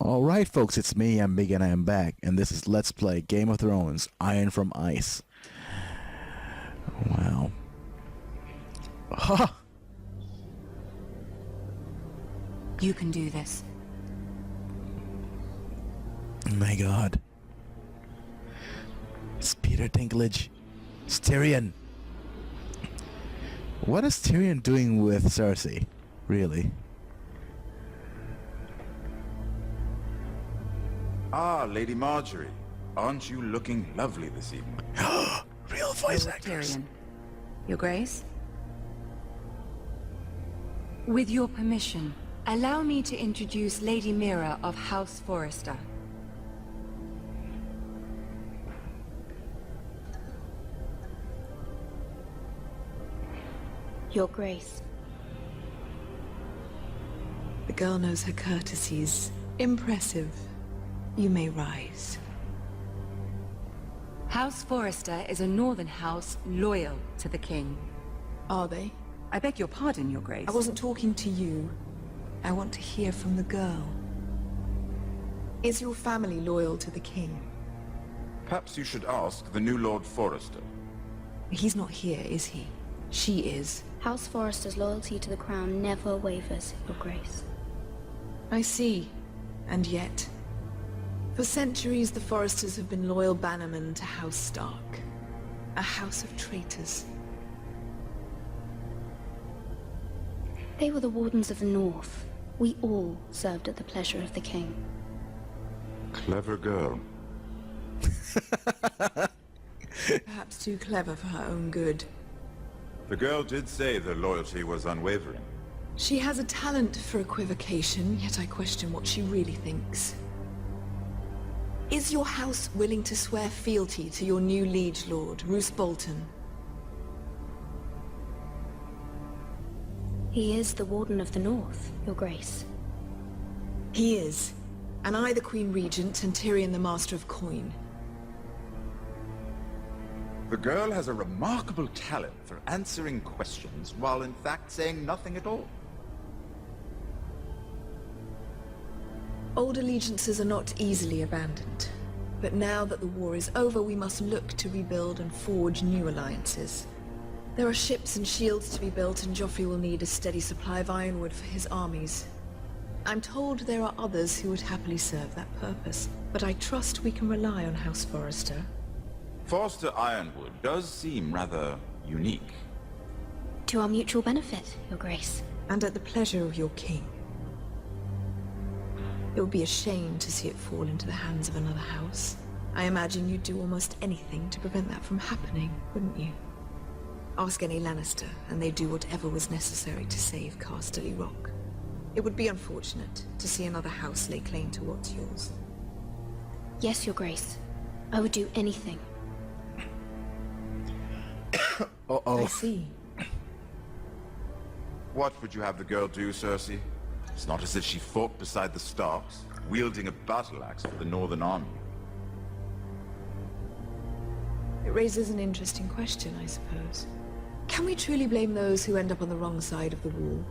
Alright folks, it's me, I'm Biggy and I am back, and this is Let's Play Game of Thrones, Iron from Ice. Wow. Ha! You can do this. Oh my god. It's Peter Dinklage. It's Tyrion. What is Tyrion doing with Cersei? Really? Ah, Lady Marjorie. Aren't you looking lovely this evening? Real voice actors. Tyrion. Your Grace? With your permission, allow me to introduce Lady Mira of House Forrester. Your Grace. The girl knows her courtesies. Impressive. You may rise. House Forrester is a northern house loyal to the king. Are they? I beg your pardon, Your Grace. I wasn't talking to you. I want to hear from the girl. Is your family loyal to the king? Perhaps you should ask the new Lord Forrester. He's not here, is he? She is. House Forrester's loyalty to the crown never wavers, Your Grace. I see. And yet, for centuries the Forresters have been loyal bannermen to House Stark. A house of traitors. They were the Wardens of the North. We all served at the pleasure of the king. Clever girl. Perhaps too clever for her own good. The girl did say their loyalty was unwavering. She has a talent for equivocation, yet I question what she really thinks. Is your house willing to swear fealty to your new liege lord, Roose Bolton? He is the Warden of the North, Your Grace. He is. And I the Queen Regent and Tyrion the Master of Coin. The girl has a remarkable talent for answering questions while in fact saying nothing at all. Old allegiances are not easily abandoned. But now that the war is over, we must look to rebuild and forge new alliances. There are ships and shields to be built, and Joffrey will need a steady supply of ironwood for his armies. I'm told there are others who would happily serve that purpose, but I trust we can rely on House Forrester. Forrester Ironwood does seem rather unique. To our mutual benefit, Your Grace. And at the pleasure of your king. It would be a shame to see it fall into the hands of another house. I imagine you'd do almost anything to prevent that from happening, wouldn't you? Ask any Lannister, and they'd do whatever was necessary to save Casterly Rock. It would be unfortunate to see another house lay claim to what's yours. Yes, Your Grace. I would do anything. I see. What would you have the girl do, Cersei? It's not as if she fought beside the Starks, wielding a battle axe for the Northern Army. It raises an interesting question, I suppose. Can we truly blame those who end up on the wrong side of the wall?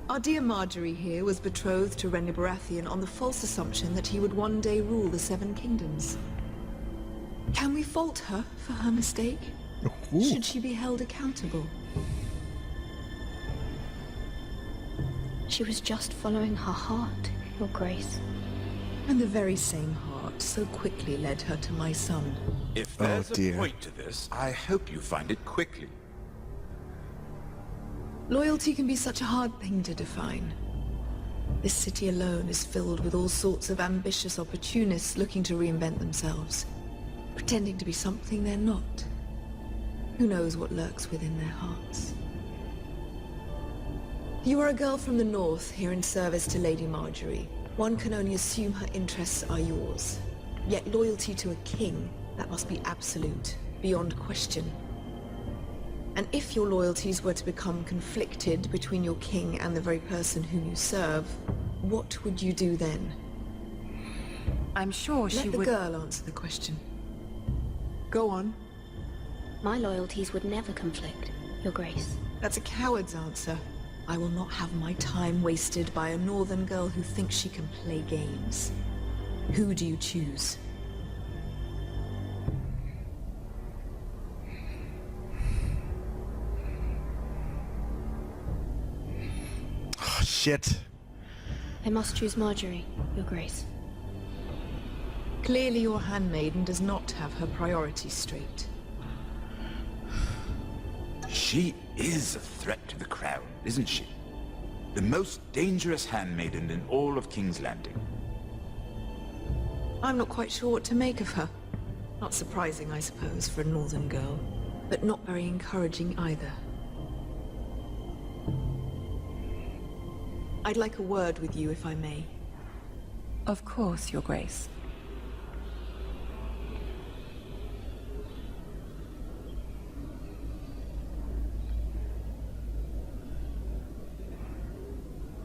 Our dear Marjorie here was betrothed to Renly Baratheon on the false assumption that he would one day rule the Seven Kingdoms. Can we fault her for her mistake? Ooh. Should she be held accountable? She was just following her heart, Your Grace. And the very same heart so quickly led her to my son. If there's dear. a point to this, I hope you find it quickly. Loyalty can be such a hard thing to define. This city alone is filled with all sorts of ambitious opportunists looking to reinvent themselves, pretending to be something they're not. Who knows what lurks within their hearts? You are a girl from the north, here in service to Lady Marjorie. One can only assume her interests are yours. Yet loyalty to a king, that must be absolute, beyond question. And if your loyalties were to become conflicted between your king and the very person whom you serve, what would you do then? I'm sure she Let the would... girl answer the question. Go on. My loyalties would never conflict, Your Grace. That's a coward's answer. I will not have my time wasted by a northern girl who thinks she can play games. Who do you choose? Oh, shit. I must choose Marjorie, Your Grace. Clearly your handmaiden does not have her priorities straight. She is a threat to the crown, isn't she? The most dangerous handmaiden in all of King's Landing. I'm not quite sure what to make of her. Not surprising, I suppose, for a northern girl, but not very encouraging either. I'd like a word with you, if I may. Of course, Your Grace.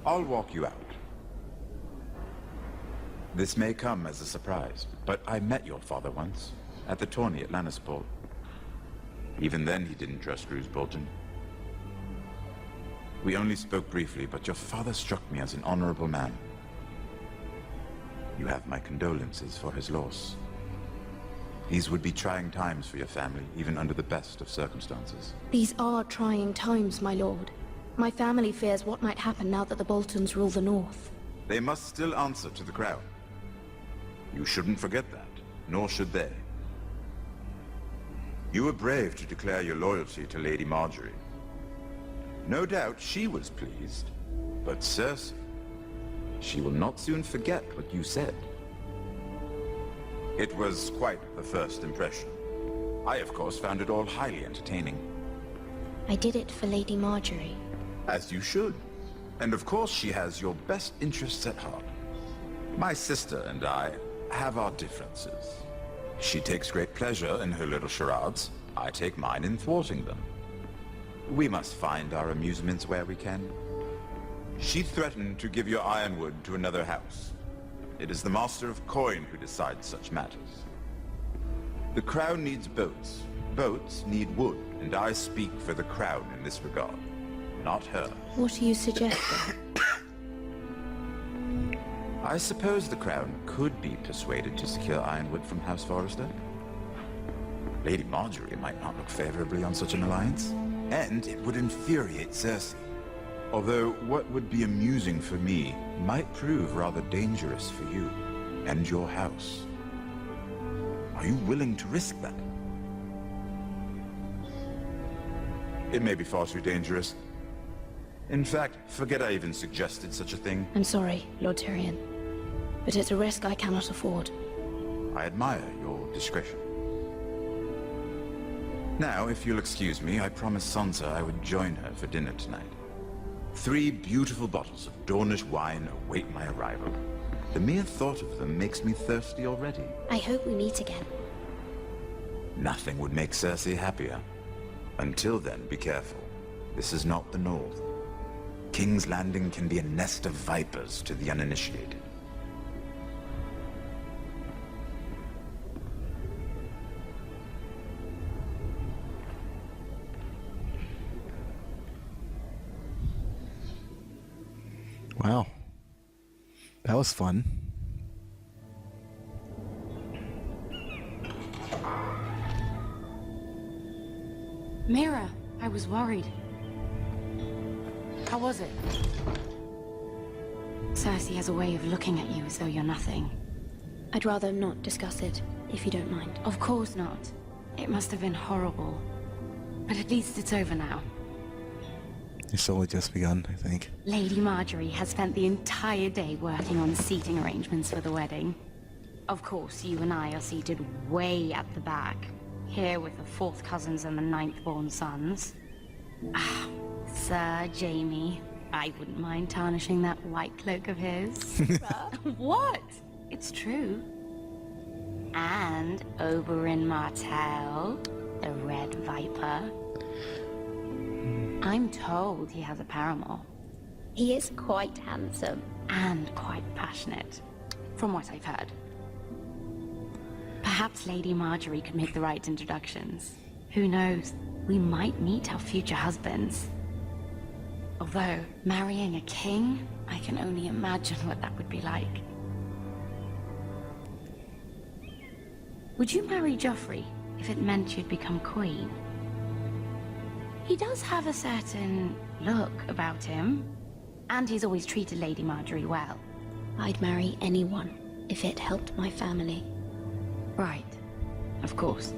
I'll walk you out. This may come as a surprise, but I met your father once, at the tourney at Lannisport. Even then he didn't trust Roose Bolton. We only spoke briefly, but your father struck me as an honorable man. You have my condolences for his loss. These would be trying times for your family, even under the best of circumstances. These are trying times, my lord. My family fears what might happen now that the Boltons rule the North. They must still answer to the crown. You shouldn't forget that, nor should they. You were brave to declare your loyalty to Lady Marjorie. No doubt she was pleased, but Cersei, she will not soon forget what you said. It was quite the first impression. I, of course, found it all highly entertaining. I did it for Lady Marjorie. As you should. And of course she has your best interests at heart. My sister and I have our differences. She takes great pleasure in her little charades. I take mine in thwarting them. We must find our amusements where we can. She threatened to give your ironwood to another house. It is the Master of Coin who decides such matters. The crown needs boats. Boats need wood, and I speak for the crown in this regard. Not her. What are you suggesting? I suppose the crown could be persuaded to secure ironwood from House Forrester. Lady Marjorie might not look favorably on such an alliance, and it would infuriate Cersei. Although what would be amusing for me might prove rather dangerous for you and your house. Are you willing to risk that? It may be far too dangerous. In fact, forget I even suggested such a thing. I'm sorry, Lord Tyrion, but it's a risk I cannot afford. I admire your discretion. Now, if you'll excuse me, I promised Sansa I would join her for dinner tonight. 3 beautiful bottles of Dornish wine await my arrival. The mere thought of them makes me thirsty already. I hope we meet again. Nothing would make Cersei happier. Until then, be careful. This is not the North. King's Landing can be a nest of vipers to the uninitiated. Wow. That was fun. Mira, I was worried. How was it? Cersei has a way of looking at you as though you're nothing. I'd rather not discuss it, if you don't mind. Of course not. It must have been horrible. But at least it's over now. It's only just begun, I think. Lady Marjorie has spent the entire day working on seating arrangements for the wedding. Of course, you and I are seated way at the back. Here with the 4th cousins and the 9th-born sons. Ah, Sir Jaime. I wouldn't mind tarnishing that white cloak of his. What? It's true. And Oberyn Martell, the Red Viper. I'm told he has a paramour. He is quite handsome. And quite passionate, from what I've heard. Perhaps Lady Marjorie could make the right introductions. Who knows? We might meet our future husbands. Although, marrying a king, I can only imagine what that would be like. Would you marry Joffrey if it meant you'd become queen? He does have a certain look about him, and he's always treated Lady Marjorie well. I'd marry anyone if it helped my family. Right. Of course.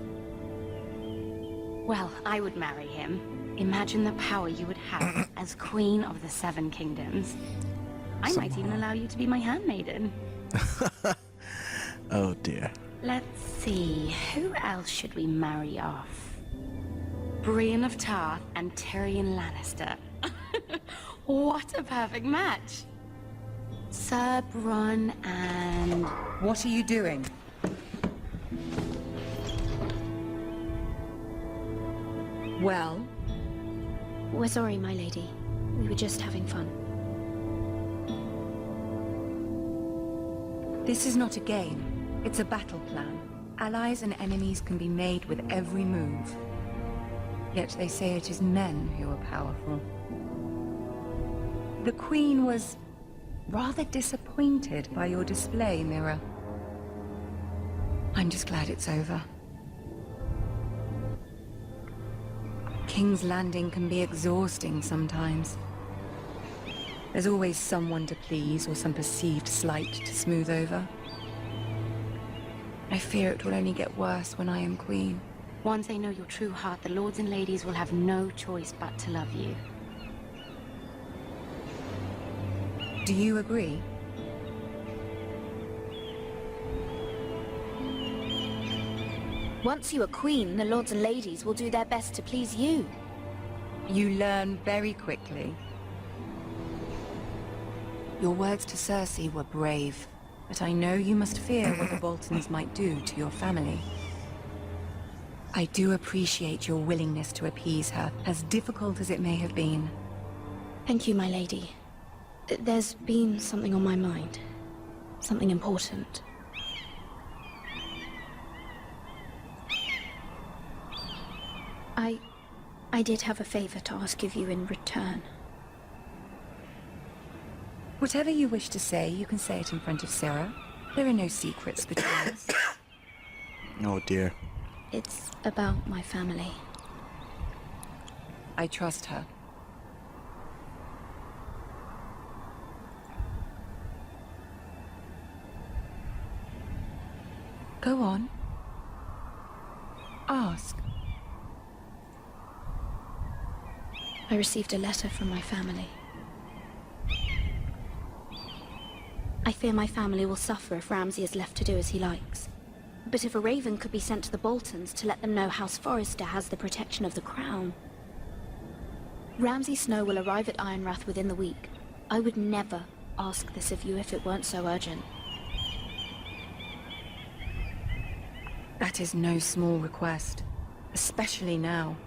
Well, I would marry him. Imagine the power you would have as Queen of the Seven Kingdoms. I might even allow you to be my handmaiden. Oh dear. Let's see, who else should we marry off? Brienne of Tarth and Tyrion Lannister. What a perfect match! Sir Bronn and... What are you doing? Well, We're sorry, my lady. We were just having fun. this is not a game. It's a battle plan. Allies and enemies can be made with every move. Yet they say it is men who are powerful. The Queen was rather disappointed by your display, Mira. I'm just glad it's over. King's Landing can be exhausting sometimes. There's always someone to please or some perceived slight to smooth over. I fear it will only get worse when I am queen. Once they know your true heart, the lords and ladies will have no choice but to love you. Do you agree? Once you are queen, the lords and ladies will do their best to please you. You learn very quickly. Your words to Cersei were brave, but I know you must fear what the Boltons might do to your family. I do appreciate your willingness to appease her, as difficult as it may have been. Thank you, my lady. There's been something on my mind. Something important. I did have a favor to ask of you in return. Whatever you wish to say, you can say it in front of Sarah. There are no secrets between us. Oh dear. It's about my family. I trust her. Go on. Ask. I received a letter from my family. I fear my family will suffer if Ramsay is left to do as he likes. But if a raven could be sent to the Boltons to let them know House Forrester has the protection of the crown. Ramsay Snow will arrive at Ironrath within the week. I would never ask this of you if it weren't so urgent. That is no small request, especially now.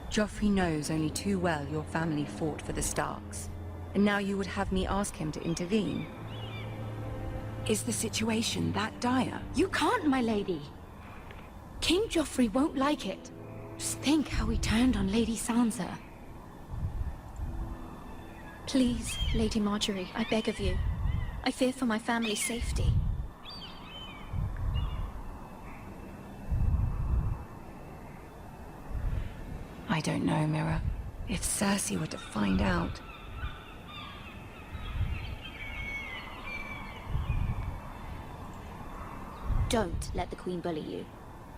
Joffrey knows only too well your family fought for the Starks, and now you would have me ask him to intervene. Is the situation that dire? You can't, my lady. King Joffrey won't like it. Just think how he turned on Lady Sansa. Please, Lady Marjorie, I beg of you. I fear for my family's safety. I don't know, Mira. If Cersei were to find out... Don't let the Queen bully you.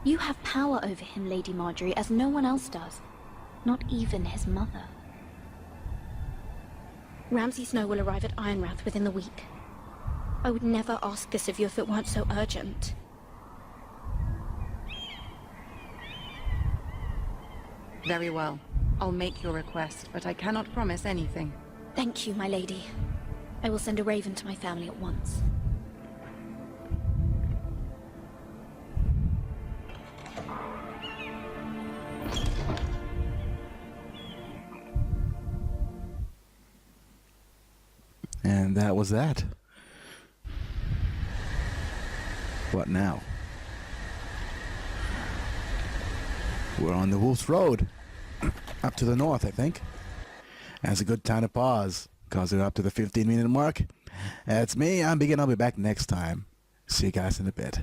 You have power over him, Lady Marjorie, as no one else does. Not even his mother. Ramsay Snow will arrive at Ironrath within the week. I would never ask this of you if it weren't so urgent. Very well. I'll make your request, but I cannot promise anything. Thank you, my lady. I will send a raven to my family at once. And that was that. What now? We're on the Wolf's Road. Up to the north, I think. And it's a good time to pause, because we're up to the 15-minute mark. It's me, I'm Biggy, and I'll be back next time. See you guys in a bit.